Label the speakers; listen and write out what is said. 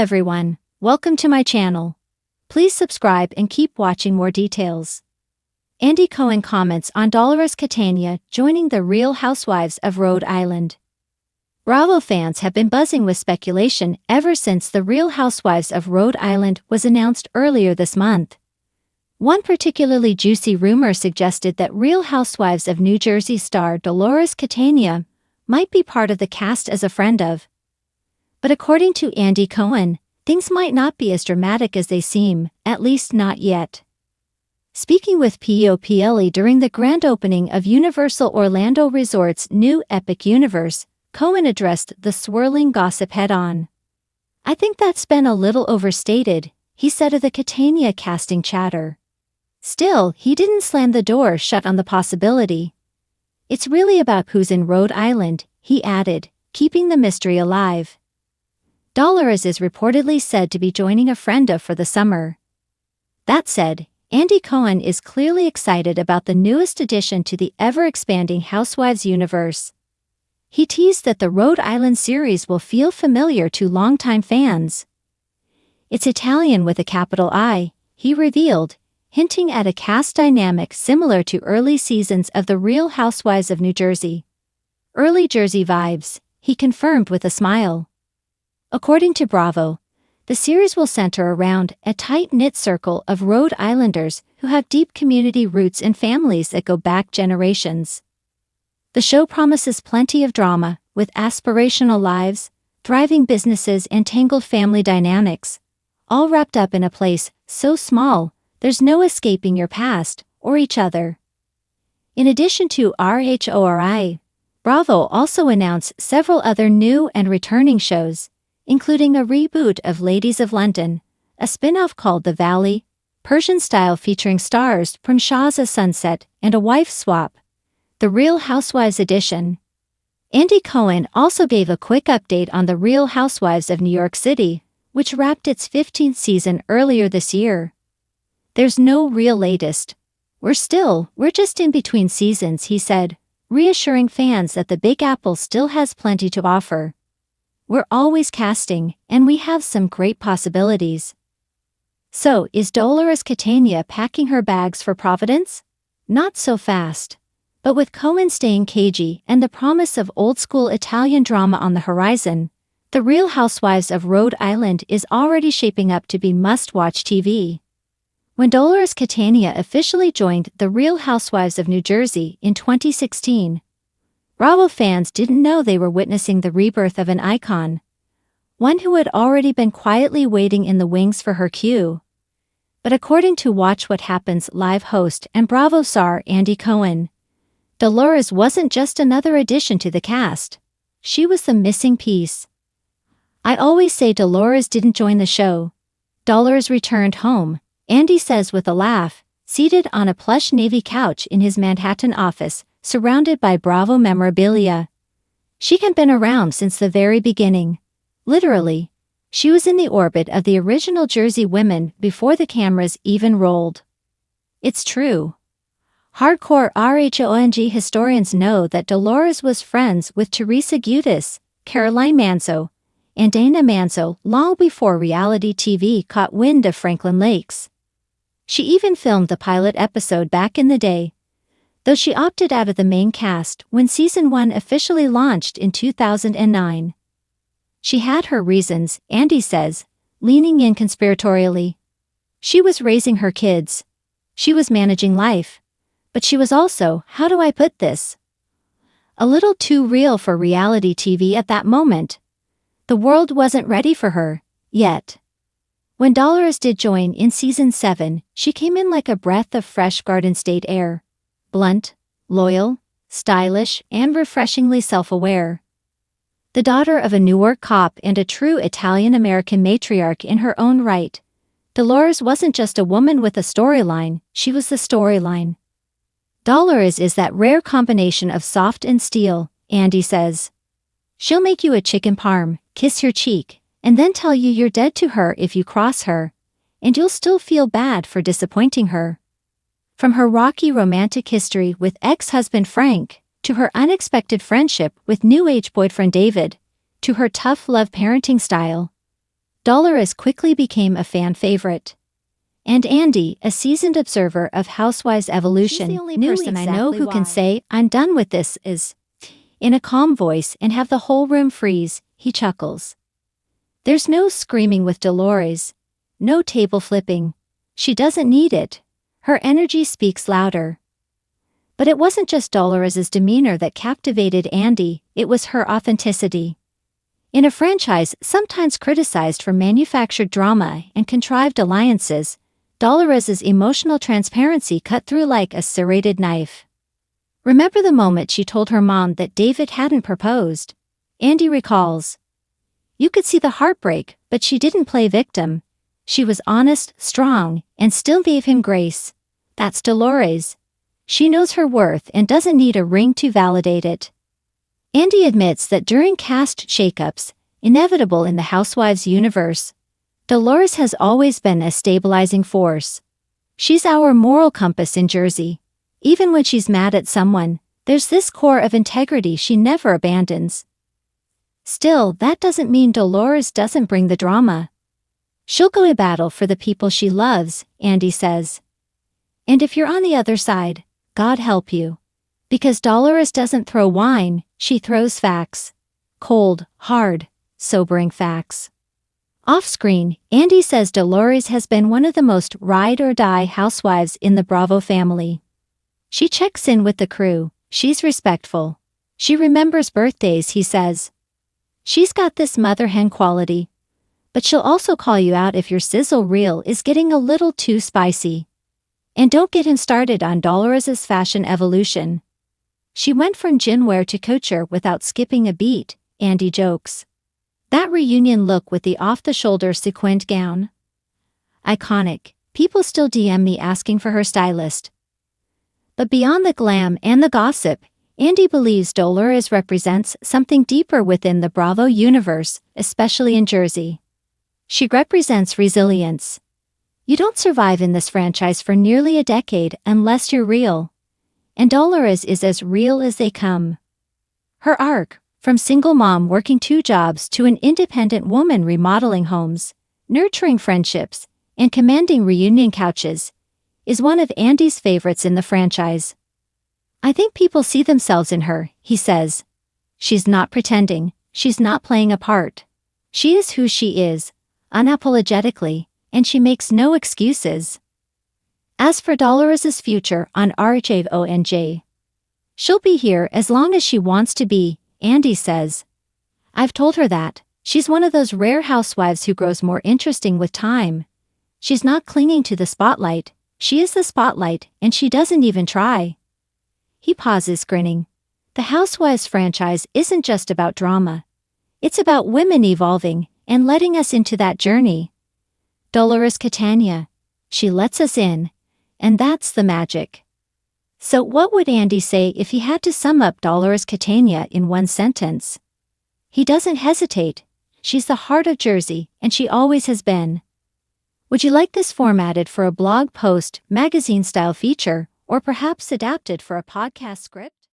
Speaker 1: everyone, welcome to my channel. Please subscribe and keep watching more details. Andy Cohen comments on Dolores Catania joining the Real Housewives of Rhode Island. Bravo fans have been buzzing with speculation ever since the Real Housewives of Rhode Island was announced earlier this month. One particularly juicy rumor suggested that Real Housewives of New Jersey star Dolores Catania might be part of the cast as a friend of. But according to Andy Cohen, things might not be as dramatic as they seem, at least not yet. Speaking with POPLE during the grand opening of Universal Orlando Resort's new Epic Universe, Cohen addressed the swirling gossip head-on. "I think that's been a little overstated," he said of the Catania casting chatter. Still, he didn't slam the door shut on the possibility. "It's really about who's in Rhode Island," he added, keeping the mystery alive. Dolores is reportedly said to be joining a friend of for the summer. That said, Andy Cohen is clearly excited about the newest addition to the ever-expanding Housewives universe. He teased that the Rhode Island series will feel familiar to longtime fans. "It's Italian with a capital I," he revealed, hinting at a cast dynamic similar to early seasons of The Real Housewives of New Jersey. "Early Jersey vibes," he confirmed with a smile. According to Bravo, the series will center around a tight-knit circle of Rhode Islanders who have deep community roots and families that go back generations. The show promises plenty of drama, with aspirational lives, thriving businesses and tangled family dynamics, all wrapped up in a place so small, there's no escaping your past, or each other. In addition to RHORI, Bravo also announced several other new and returning shows, including a reboot of Ladies of London, a spin-off called The Valley, Persian style featuring stars from Shah's Sunset, and a wife swap, The Real Housewives edition. Andy Cohen also gave a quick update on The Real Housewives of New York City, which wrapped its 15th season earlier this year. "There's no real latest. We're just in between seasons," he said, reassuring fans that the Big Apple still has plenty to offer. "We're always casting, and we have some great possibilities." So, is Dolores Catania packing her bags for Providence? Not so fast. But with Cohen staying cagey and the promise of old-school Italian drama on the horizon, The Real Housewives of Rhode Island is already shaping up to be must-watch TV. When Dolores Catania officially joined The Real Housewives of New Jersey in 2016, Bravo fans didn't know they were witnessing the rebirth of an icon, one who had already been quietly waiting in the wings for her cue. But according to Watch What Happens live host and Bravo star Andy Cohen, Dolores wasn't just another addition to the cast. She was the missing piece. "I always say Dolores didn't join the show. Dolores returned home," Andy says with a laugh, seated on a plush navy couch in his Manhattan office, surrounded by Bravo memorabilia. "She had been around since the very beginning. Literally, she was in the orbit of the original Jersey women before the cameras even rolled." It's true. Hardcore RHONG historians know that Dolores was friends with Teresa Giudice, Caroline Manzo, and Dana Manzo long before reality TV caught wind of Franklin Lakes. She even filmed the pilot episode back in the day, though she opted out of the main cast when Season 1 officially launched in 2009. She had her reasons, Andy says, leaning in conspiratorially. "She was raising her kids. She was managing life. But she was also, how do I put this? A little too real for reality TV at that moment. The world wasn't ready for her, yet." When Dolores did join in Season 7, she came in like a breath of fresh Garden State air. Blunt, loyal, stylish, and refreshingly self-aware. The daughter of a Newark cop and a true Italian-American matriarch in her own right, Dolores wasn't just a woman with a storyline, she was the storyline. Dolores is that rare combination of soft and steel, Andy says. "She'll make you a chicken parm, kiss your cheek, and then tell you you're dead to her if you cross her, and you'll still feel bad for disappointing her." From her rocky romantic history with ex-husband Frank, to her unexpected friendship with new-age boyfriend David, to her tough love parenting style, Dolores quickly became a fan favorite. And Andy, a seasoned observer of Housewives' evolution,
Speaker 2: She's the only
Speaker 1: knew
Speaker 2: person I
Speaker 1: exactly
Speaker 2: know who
Speaker 1: why.
Speaker 2: can say, "I'm done with this," is
Speaker 1: In a calm voice and have the whole room freeze, he chuckles. There's no screaming with Dolores. No table flipping. She doesn't need it. Her energy speaks louder. But it wasn't just Dolores's demeanor that captivated Andy, it was her authenticity. In a franchise sometimes criticized for manufactured drama and contrived alliances, Dolores's emotional transparency cut through like a serrated knife. Remember the moment she told her mom that David hadn't proposed? Andy recalls. You could see the heartbreak, but she didn't play victim. She was honest, strong, and still gave him grace. That's Dolores. She knows her worth and doesn't need a ring to validate it. Andy admits that during cast shakeups, inevitable in the Housewives universe, Dolores has always been a stabilizing force. She's our moral compass in Jersey. Even when she's mad at someone, there's this core of integrity she never abandons. Still, that doesn't mean Dolores doesn't bring the drama. She'll go to battle for the people she loves, Andy says. And if you're on the other side, God help you. Because Dolores doesn't throw wine, she throws facts. Cold, hard, sobering facts. Off-screen, Andy says Dolores has been one of the most ride-or-die housewives in the Bravo family. She checks in with the crew, she's respectful. She remembers birthdays, he says. She's got this mother hen quality. But she'll also call you out if your sizzle reel is getting a little too spicy. And don't get him started on Dolores's fashion evolution. She went from gin wear to couture without skipping a beat, Andy jokes. That reunion look with the off-the-shoulder sequined gown? Iconic. People still DM me asking for her stylist. But beyond the glam and the gossip, Andy believes Dolores represents something deeper within the Bravo universe, especially in Jersey. She represents resilience. You don't survive in this franchise for nearly a decade unless you're real. And Dolores is as real as they come. Her arc, from single mom working 2 jobs to an independent woman remodeling homes, nurturing friendships, and commanding reunion couches, is one of Andy's favorites in the franchise. I think people see themselves in her, he says. She's not pretending, she's not playing a part. She is who she is, unapologetically, and she makes no excuses. As for Dolores's future on RHONJ, she'll be here as long as she wants to be, Andy says. I've told her that. She's one of those rare housewives who grows more interesting with time. She's not clinging to the spotlight, she is the spotlight, and she doesn't even try. He pauses, grinning. The Housewives franchise isn't just about drama. It's about women evolving and letting us into that journey. Dolores Catania. She lets us in. And that's the magic. So what would Andy say if he had to sum up Dolores Catania in one sentence? He doesn't hesitate. She's the heart of Jersey, and she always has been. Would you like this formatted for a blog post, magazine-style feature, or perhaps adapted for a podcast script?